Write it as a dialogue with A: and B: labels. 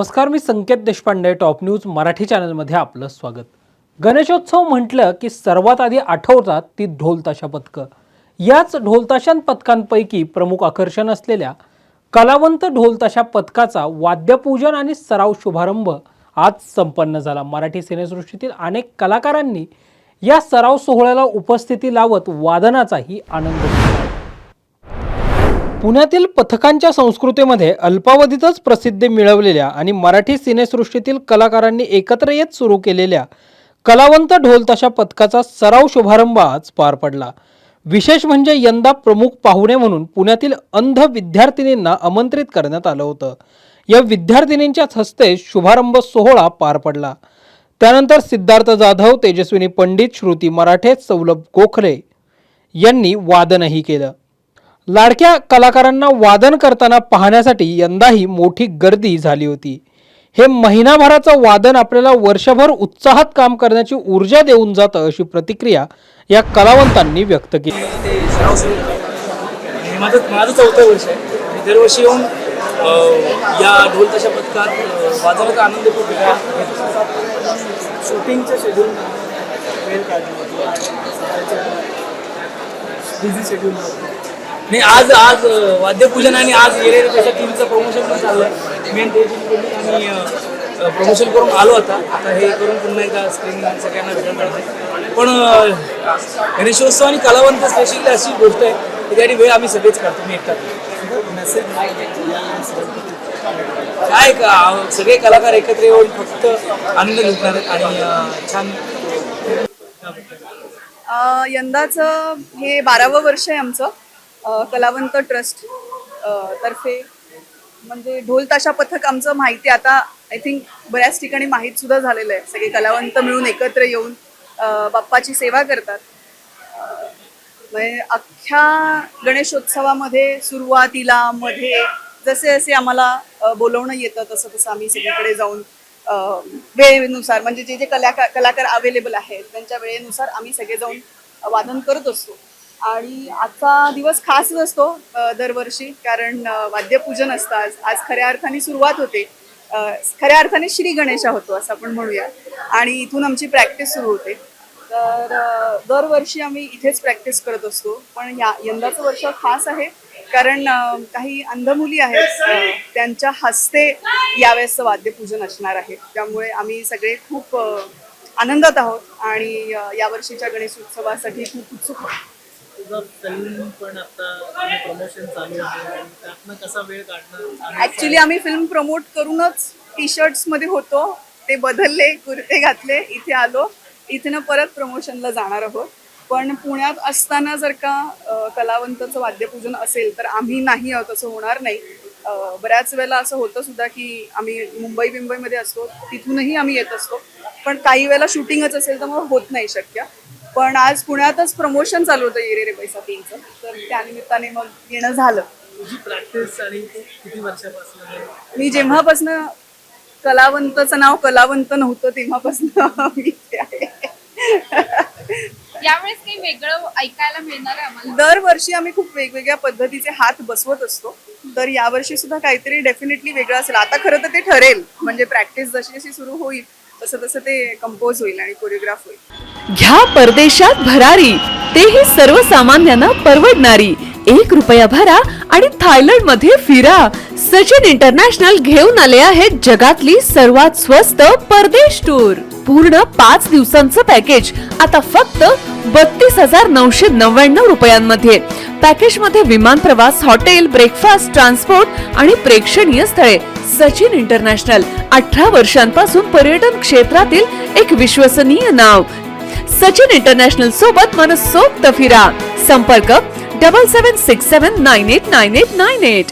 A: नमस्कार, मी संकेत Deshpande, top news Marathi चॅनलमध्ये आपलं स्वागत. गणेशोत्सव म्हटलं की सर्वात आधी आठवतात ती ढोलताशा पथकं. याच ढोलताशां पथकांपैकी प्रमुख आकर्षण असलेल्या कलावंत ढोलताशा पथकाचा वाद्यपूजन आणि सराव शुभारंभ आज संपन्न झाला. मराठी सिनेसृष्टीतील अनेक कलाकारांनी या सराव सोहळ्याला उपस्थिती लावत वादनाचाही आनंद घेतला. पुण्यातील पथकांच्या संस्कृतीमध्ये अल्पावधीतच प्रसिद्धी मिळवलेल्या आणि मराठी सिनेसृष्टीतील कलाकारांनी एकत्र येत सुरू केलेल्या कलावंत ढोलताशा पथकाचा सराव शुभारंभ आज पार पडला. विशेष म्हणजे यंदा प्रमुख पाहुणे म्हणून पुण्यातील अंध विद्यार्थिनींना आमंत्रित करण्यात आलं होतं. या विद्यार्थिनींच्याच हस्ते शुभारंभ सोहळा पार पडला. त्यानंतर सिद्धार्थ जाधव, तेजस्विनी पंडित, श्रुती मराठे, सौलभ गोखले यांनी वादनही केलं. लाडक्या कलाकारांना वादन करताना पाहण्यासाठी यंदाही मोठी गर्दी झाली होती. हे महिनाभराचं वादन आपल्याला वर्षभर उत्साहात काम करण्याची ऊर्जा देऊन जातं, अशी प्रतिक्रिया या कलावंतांनी व्यक्त केली.
B: माझं 4थं वर्ष आहे. दरवर्षी येऊन या ढोलताशा पथकात वाजवण्याचा आनंद खूप वेगळा घेतो. शूटिंगचं शेड्यूल वेळ काढणं, बिझी शेड्यूल नाही. आज वाद्यपूजन आणि आज येणाऱ्या त्याच्या टीमचं प्रमोशन पण चाललं आहे. मेन आम्ही प्रमोशन करून आलो आता हे करून पुन्हा एकदा स्क्रीनिंग सगळ्यांना भेटून काढते. पण गणेशोत्सव आणि कलावंत स्पेशली अशी गोष्ट आहे की त्यासाठी वेळ आम्ही सगळेच काढतो. मी एकटा काय सगळे कलाकार एकत्र येऊन फक्त आनंद लुटणार आहेत आणि छान.
C: यंदाचं हे 12वं वर्ष आहे आमचं कलावंत ट्रस्ट तर्फे. म्हणजे ढोलताशा पथक आमचं माहिती आता आय थिंक बऱ्याच ठिकाणी माहीत सुद्धा झालेलं आहे. सगळे कलावंत मिळून एकत्र येऊन बाप्पाची सेवा करतात. म्हणजे अख्ख्या गणेशोत्सवामध्ये सुरुवातीला मध्ये जसे जसे आम्हाला बोलवणं येतं तसं तसं आम्ही सगळीकडे जाऊन वेळेनुसार म्हणजे जे जे कलाकार अवेलेबल आहेत त्यांच्या वेळेनुसार आम्ही सगळे जाऊन वादन करत असतो. आणि आजचा दिवस खासच असतो दरवर्षी, कारण वाद्यपूजन असतं. आज खऱ्या अर्थाने सुरुवात होते, खऱ्या अर्थाने श्री गणेशा होतो असं आपण म्हणूया. आणि इथून आमची प्रॅक्टिस सुरू होते. तर दरवर्षी आम्ही इथेच प्रॅक्टिस करत असतो. पण यंदाचं वर्ष खास आहे कारण काही अंध मुली आहेत त्यांच्या हस्ते यावेळेसचं वाद्यपूजन असणार आहे. त्यामुळे आम्ही सगळे खूप आनंदात आहोत आणि यावर्षीच्या गणेशोत्सवासाठी खूप उत्सुक आहोत.
B: फिल्म पण आता प्रमोशन चालू आहे, त्यातनं कसा वेळ काढणार?
C: ऍक्च्युली आम्ही फिल्म प्रमोट करूनच टी-शर्ट्स मध्ये होतो, ते बदलले, कुर्ते घातले, इथे आलो, इथनं परत प्रमोशनला जाणार आहोत. पण पुण्यात असताना जर का कलावंताचं वाद्यपूजन असेल तर आम्ही नाही आहोत असं होणार नाही. बऱ्याच वेळेला असं होतं सुद्धा की आम्ही मुंबईमध्ये असतो, तिथूनही आम्ही येत असतो. पण काही वेळेला शूटिंगच असेल तर मग होत नाही शक्य. पण आज पुण्यातच प्रमोशन चालू होतं ये रे पैसा 3चं, तर त्यानिमित्ताने मग येणं झालं.
B: तुझी प्रॅक्टिस आणि किती वर्षापासून?
C: मी जेव्हापासून कलावंतचं नाव कलावंत नव्हतं तेव्हापासून मी इथे आहे.
D: यावेळेस काही वेगळं ऐकायला मिळणार आहे आम्हाला?
C: दरवर्षी आम्ही खूप वेगवेगळ्या पद्धतीचे हात बसवत असतो, तर यावर्षी सुद्धा काहीतरी डेफिनेटली वेगळं असेल. आता खरं तर ते ठरेल, म्हणजे प्रॅक्टिस जशी जशी सुरू होईल तसं तसं ते कंपोज होईल आणि कोरिओग्राफ होईल.
E: घ्या परदेशात भरारी, तेही सर्वसामान्यांना परवडणारी. 1 रुपया भरा आणि थायलंड मध्ये फिरा. सचिन इंटरनॅशनल घेऊन आले आहेत जगातली सर्वात स्वस्त परदेश टूर. पूर्ण 5 दिवसांचं पॅकेज आता फक्त 32,999 रुपयांमध्ये. पॅकेज मध्ये विमान प्रवास, हॉटेल, ब्रेकफास्ट, ट्रान्सपोर्ट आणि प्रेक्षणीय स्थळे. सचिन इंटरनॅशनल 18 वर्षांपासून पर्यटन क्षेत्रातील एक विश्वसनीय नाव. सचिन इंटरनॅशनल सोबत मनसोक्त फिरा. संपर्क 7767989898.